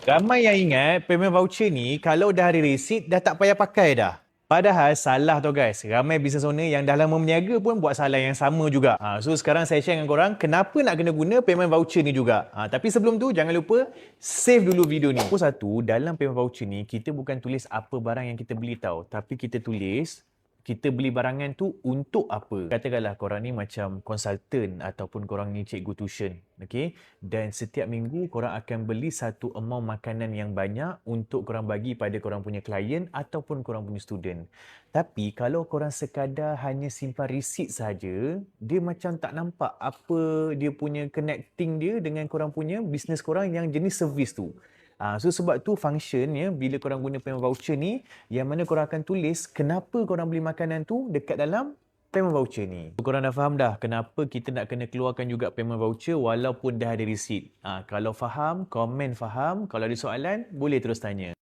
Ramai yang ingat payment voucher ni kalau dah ada resit dah tak payah pakai dah. Padahal salah tau guys. Ramai business owner yang dah lama berniaga pun buat salah yang sama juga. So sekarang saya share dengan korang kenapa nak kena guna payment voucher ni juga. Tapi sebelum tu jangan lupa save dulu video ni. Nombor satu, dalam payment voucher ni kita bukan tulis apa barang yang kita beli tau. Tapi kita tulis kita beli barangan tu untuk apa. Katakanlah korang ni macam konsultan ataupun korang ni cikgu tuition. Okay? Dan setiap minggu korang akan beli satu amount makanan yang banyak untuk korang bagi pada korang punya klien ataupun korang punya student. Tapi kalau korang sekadar hanya simpan resit saja, dia macam tak nampak apa dia punya connecting dia dengan korang punya bisnes korang yang jenis servis tu. So sebab tu function ya, bila korang guna payment voucher ni, yang mana korang akan tulis kenapa korang beli makanan tu dekat dalam payment voucher ni. Korang dah faham dah kenapa kita nak kena keluarkan juga payment voucher walaupun dah ada receipt. Kalau faham, komen faham. Kalau ada soalan, boleh terus tanya.